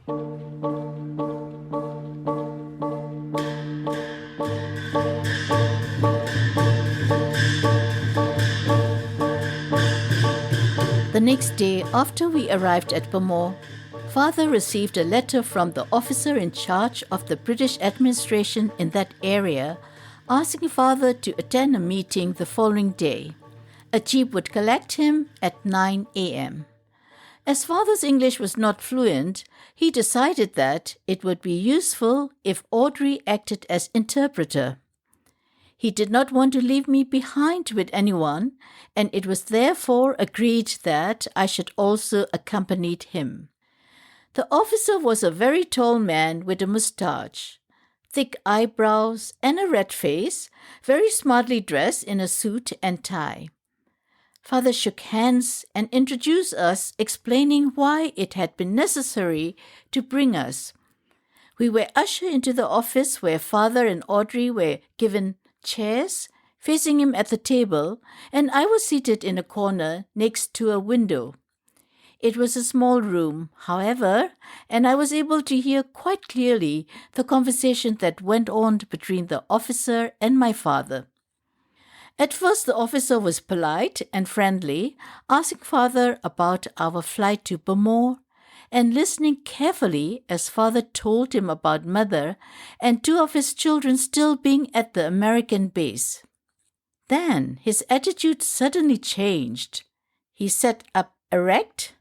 The next day, after we arrived at Burma, Father received a letter from the officer in charge of the British administration in that area, asking Father to attend a meeting the following day. A jeep would collect him at 9 a.m. As Father's English was not fluent, he decided that it would be useful if Audrey acted as interpreter. He did not want to leave me behind with anyone, and it was therefore agreed that I should also accompany him. The officer was a very tall man with a moustache, thick eyebrows, and a red face, very smartly dressed in a suit and tie. Father shook hands and introduced us, explaining why it had been necessary to bring us. We were ushered into the office where Father and Audrey were given chairs, facing him at the table, and I was seated in a corner next to a window. It was a small room, however, and I was able to hear quite clearly the conversation that went on between the officer and my father. At first, the officer was polite and friendly, asking Father about our flight to Burma and listening carefully as Father told him about Mother and two of his children still being at the American base. Then his attitude suddenly changed. He sat up erect,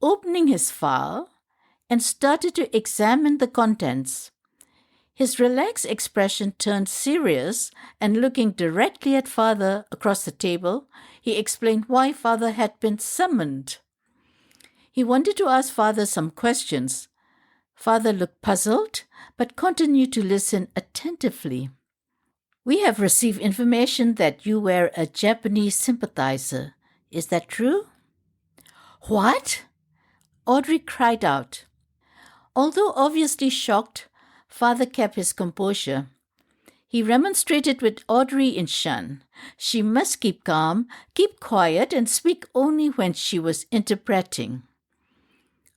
opening his file, and started to examine the contents. His relaxed expression turned serious, and looking directly at Father across the table, he explained why Father had been summoned. He wanted to ask Father some questions. Father looked puzzled, but continued to listen attentively. "We have received information that you were a Japanese sympathizer. Is that true?" "What?" Audrey cried out. Although obviously shocked, Father kept his composure. He remonstrated with Audrey in Shan. She must keep calm, keep quiet, and speak only when she was interpreting.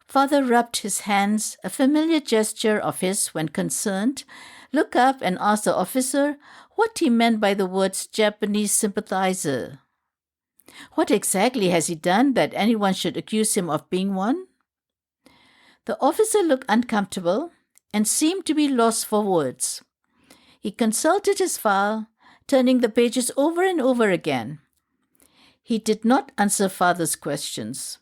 Father rubbed his hands, a familiar gesture of his when concerned, looked up and asked the officer what he meant by the words Japanese sympathizer. What exactly has he done that anyone should accuse him of being one? The officer looked uncomfortable and seemed to be lost for words. He consulted his file, turning the pages over and over again. He did not answer Father's questions.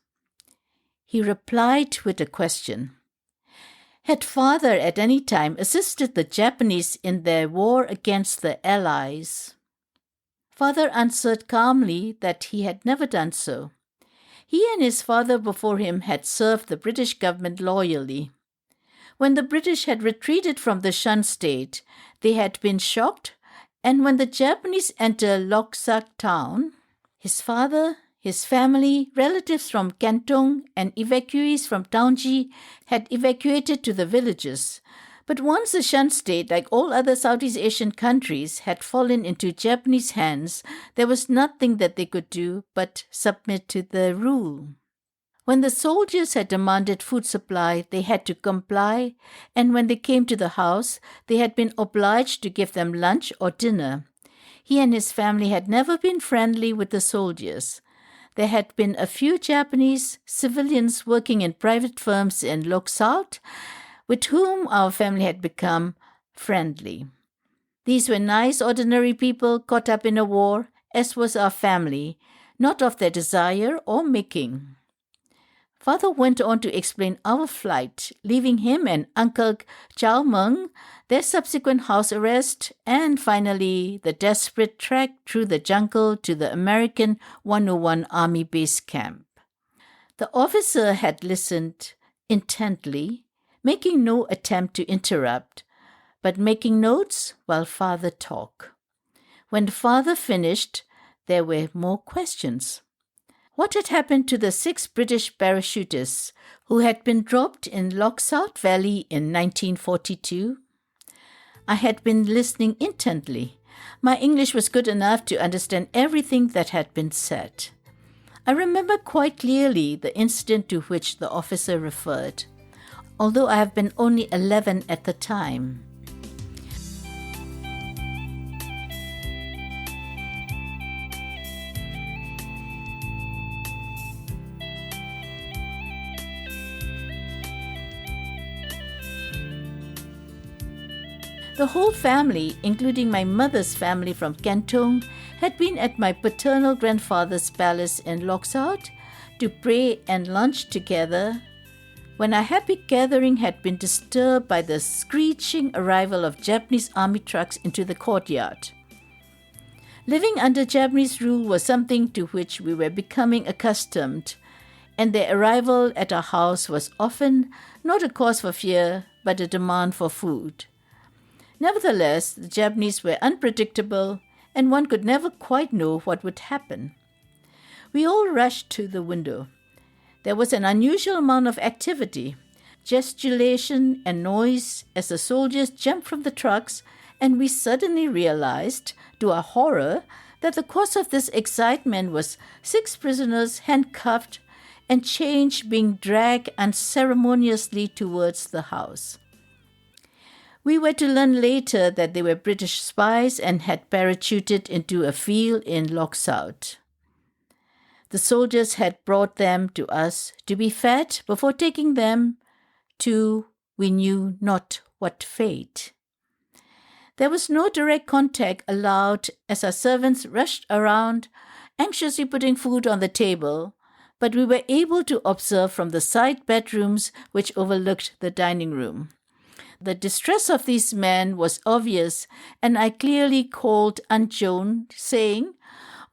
He replied with a question. Had Father at any time assisted the Japanese in their war against the Allies? Father answered calmly that he had never done so. He and his father before him had served the British government loyally. When the British had retreated from the Shan State, they had been shocked, and when the Japanese entered Lawksawk town, his father, his family, relatives from Kantong, and evacuees from Taunji had evacuated to the villages. But once the Shan State, like all other Southeast Asian countries, had fallen into Japanese hands, there was nothing that they could do but submit to the rule. When the soldiers had demanded food supply, they had to comply, and when they came to the house, they had been obliged to give them lunch or dinner. He and his family had never been friendly with the soldiers. There had been a few Japanese civilians working in private firms in Lawksawk, with whom our family had become friendly. These were nice, ordinary people caught up in a war, as was our family, not of their desire or making. Father went on to explain our flight, leaving him and Uncle Chow Meng, their subsequent house arrest, and finally the desperate trek through the jungle to the American 101 Army base camp. The officer had listened intently, making no attempt to interrupt, but making notes while Father talked. When Father finished, there were more questions. What had happened to the 6 British parachutists who had been dropped in Lawksawk Valley in 1942? I had been listening intently. My English was good enough to understand everything that had been said. I remember quite clearly the incident to which the officer referred. although I have been only 11 at the time. The whole family, including my mother's family from Kentong, had been at my paternal grandfather's palace in Lawksawk to pray and lunch together when our happy gathering had been disturbed by the screeching arrival of Japanese army trucks into the courtyard. Living under Japanese rule was something to which we were becoming accustomed, and their arrival at our house was often not a cause for fear but a demand for food. Nevertheless, the Japanese were unpredictable, and one could never quite know what would happen. We all rushed to the window. There was an unusual amount of activity, gesticulation and noise as the soldiers jumped from the trucks, and we suddenly realized, to our horror, that the cause of this excitement was 6 prisoners handcuffed and chained being dragged unceremoniously towards the house. We were to learn later that they were British spies and had parachuted into a field in Lawksawk. The soldiers had brought them to us to be fed before taking them to we knew not what fate. There was no direct contact allowed as our servants rushed around, anxiously putting food on the table, but we were able to observe from the side bedrooms which overlooked the dining room. The distress of these men was obvious, and I clearly called Aunt Joan, saying,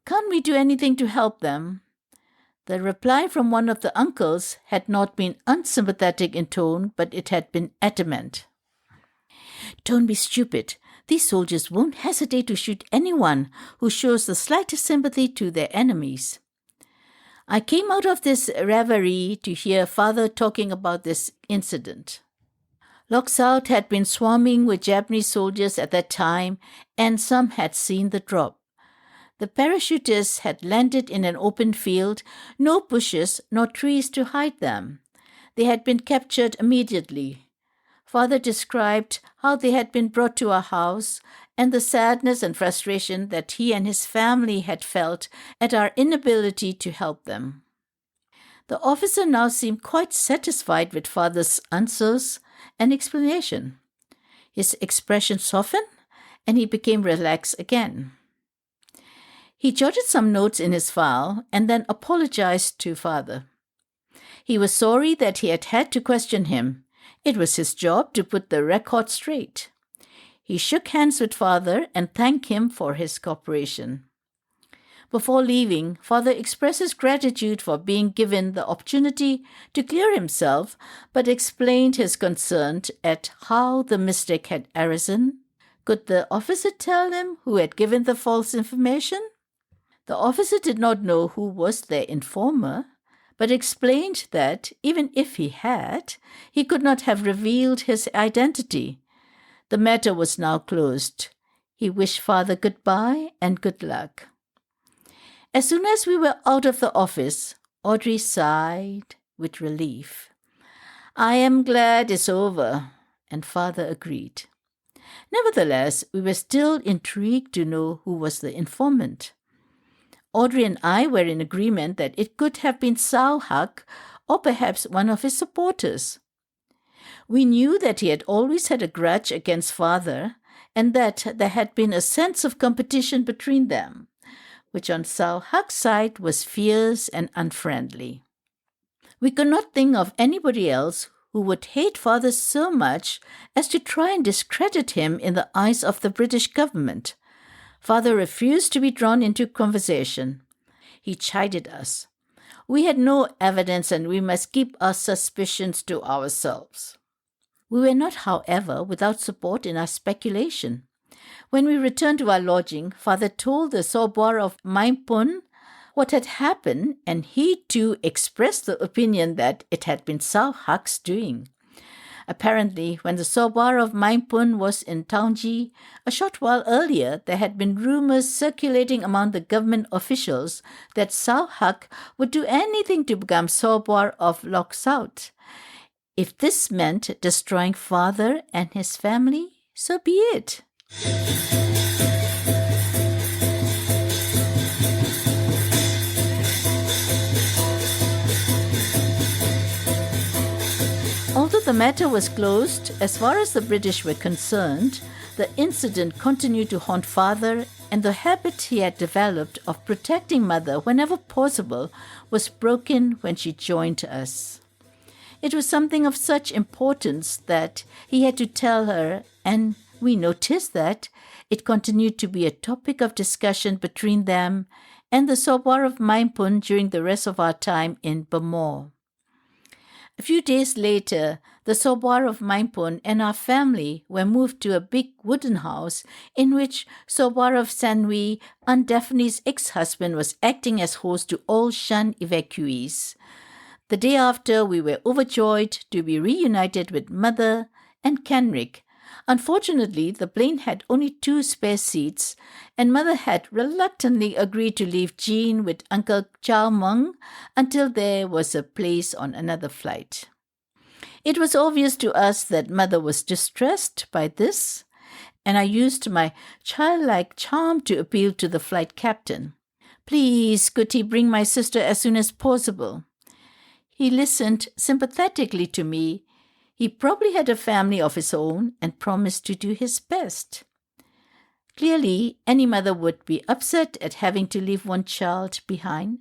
"Can't we do anything to help them?" The reply from one of the uncles had not been unsympathetic in tone, but it had been adamant. "Don't be stupid. These soldiers won't hesitate to shoot anyone who shows the slightest sympathy to their enemies." I came out of this reverie to hear Father talking about this incident. Lawksawk had been swarming with Japanese soldiers at that time, and some had seen the drop. The parachutists had landed in an open field, no bushes nor trees to hide them. They had been captured immediately. Father described how they had been brought to our house and the sadness and frustration that he and his family had felt at our inability to help them. The officer now seemed quite satisfied with Father's answers and explanation. His expression softened, and he became relaxed again. He jotted some notes in his file and then apologized to Father. He was sorry that he had had to question him. It was his job to put the record straight. He shook hands with Father and thanked him for his cooperation. Before leaving, Father expressed his gratitude for being given the opportunity to clear himself, but explained his concern at how the mistake had arisen. Could the officer tell him who had given the false information? The officer did not know who was their informer, but explained that, even if he had, he could not have revealed his identity. The matter was now closed. He wished Father goodbye and good luck. As soon as we were out of the office, Audrey sighed with relief. "I am glad it's over," and Father agreed. Nevertheless, we were still intrigued to know who was the informant. Audrey and I were in agreement that it could have been Sao Hpa, or perhaps one of his supporters. We knew that he had always had a grudge against Father, and that there had been a sense of competition between them, which on Sao Hpa's side was fierce and unfriendly. We could not think of anybody else who would hate Father so much as to try and discredit him in the eyes of the British government. Father refused to be drawn into conversation. He chided us. We had no evidence and we must keep our suspicions to ourselves. We were not, however, without support in our speculation. When we returned to our lodging, Father told the Sawbwa of Myanmar what had happened, and he too expressed the opinion that it had been Sao Hpa's doing. Apparently, when the Sawbwa of Myanmar was in Taunji, a short while earlier, there had been rumors circulating among the government officials that Sao Hpa would do anything to become Sawbwa of Lawksawk. If this meant destroying father and his family, so be it. Although the matter was closed, as far as the British were concerned, the incident continued to haunt father, and the habit he had developed of protecting mother whenever possible was broken when she joined us. It was something of such importance that he had to tell her, and we noticed that it continued to be a topic of discussion between them and the Sawbwa of Maimpun during the rest of our time in Burma. A few days later, the Sawbwa of Maimpun and our family were moved to a big wooden house in which Sawbwa of Sanwi, Aunt Daphne's ex-husband, was acting as host to all Shan evacuees. The day after, we were overjoyed to be reunited with Mother and Kenrick. Unfortunately, the plane had only 2 spare seats, and Mother had reluctantly agreed to leave Jean with Uncle Chow Mung until there was a place on another flight. It was obvious to us that Mother was distressed by this, and I used my childlike charm to appeal to the flight captain. Please, could he bring my sister as soon as possible? He listened sympathetically to me. He probably had a family of his own and promised to do his best. Clearly, any mother would be upset at having to leave one child behind.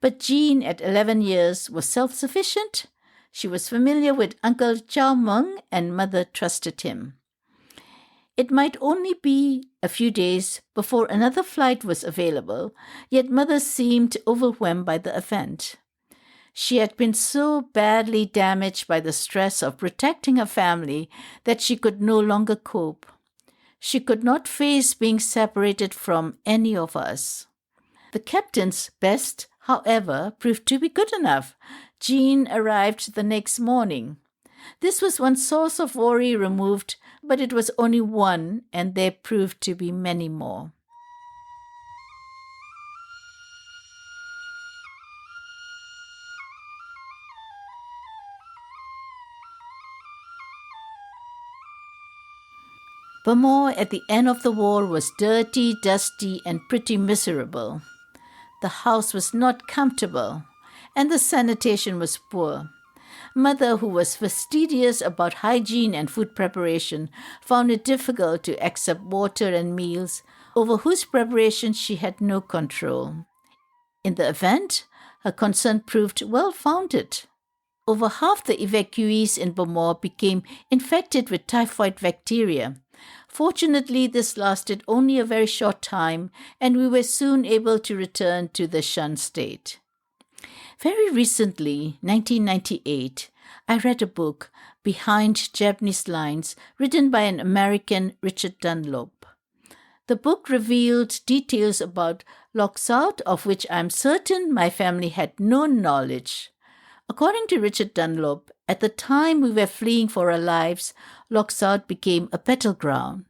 But Jean, at 11 years, was self-sufficient. She was familiar with Uncle Chow Mung, and Mother trusted him. It might only be a few days before another flight was available, yet Mother seemed overwhelmed by the event. She had been so badly damaged by the stress of protecting her family that she could no longer cope. She could not face being separated from any of us. The captain's best, however, proved to be good enough. Jean arrived the next morning. This was one source of worry removed, but it was only one, and there proved to be many more. Burma at the end of the war was dirty, dusty, and pretty miserable. The house was not comfortable, and the sanitation was poor. Mother, who was fastidious about hygiene and food preparation, found it difficult to accept water and meals, over whose preparation she had no control. In the event, her concern proved well-founded. Over half the evacuees in Burma became infected with typhoid bacteria. Fortunately, this lasted only a very short time, and we were soon able to return to the Shan State. Very recently, 1998, I read a book, Behind Japanese Lines, written by an American, Richard Dunlop. The book revealed details about Lawksawk, of which I am certain my family had no knowledge. According to Richard Dunlop, at the time we were fleeing for our lives, Lawksawk became a battleground.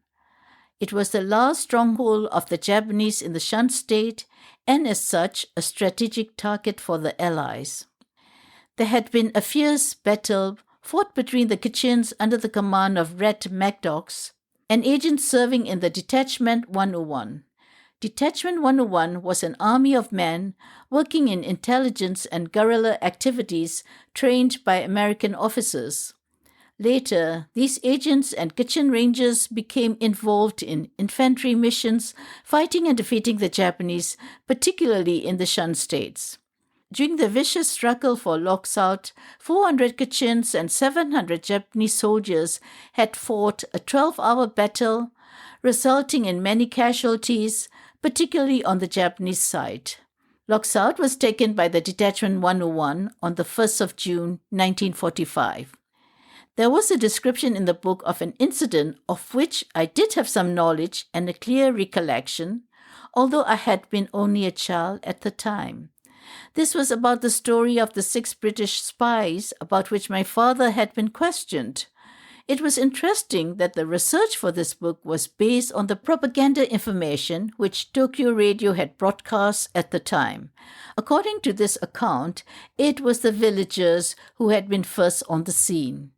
It was the last stronghold of the Japanese in the Shan State, and as such, a strategic target for the Allies. There had been a fierce battle fought between the Kitchens under the command of Red Macdox and agents serving in the Detachment 101. Detachment 101 was an army of men working in intelligence and guerrilla activities trained by American officers. Later, these agents and Kitchen Rangers became involved in infantry missions, fighting and defeating the Japanese, particularly in the Shan States. During the vicious struggle for Lawksawk, 400 Kitchens and 700 Japanese soldiers had fought a 12-hour battle, resulting in many casualties, particularly on the Japanese side. Lawksawk was taken by the Detachment 101 on the 1st of June, 1945. There was a description in the book of an incident of which I did have some knowledge and a clear recollection, although I had been only a child at the time. This was about the story of the 6 British spies about which my father had been questioned. It was interesting that the research for this book was based on the propaganda information which Tokyo Radio had broadcast at the time. According to this account, it was the villagers who had been first on the scene.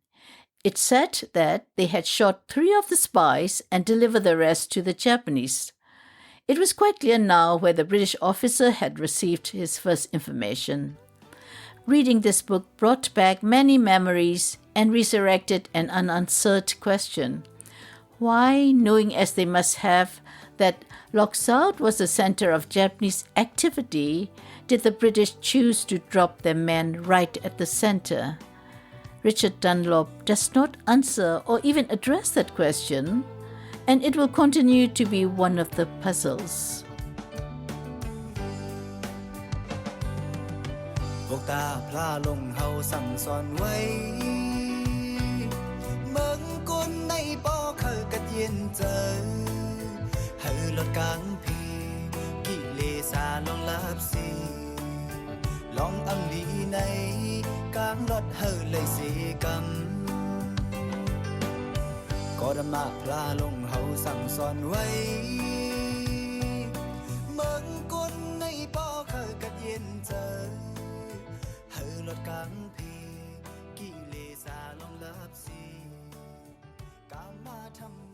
It said that they had shot 3 of the spies and delivered the rest to the Japanese. It was quite clear now where the British officer had received his first information. Reading this book brought back many memories and resurrected an unanswered question. Why, knowing as they must have that Lawksawk was the center of Japanese activity, did the British choose to drop their men right at the center? Richard Dunlop does not answer or even address that question, and it will continue to be one of the puzzles. พวกตาพลาลงเฮาสั่งสอนไว้เมืองกุนในปอเคยกัดเย็นเจอเฮาลดกลางพีกิเลสาลองลับสีลองอังลีในกลางรถเฮาเลยเสกำก็ดมาพลาลงเฮาสั่งสอนไว้เมืองกุนในปอเคยกัดเย็นเจอลดกลางพีกิเลสาลองลับสีกามาทำ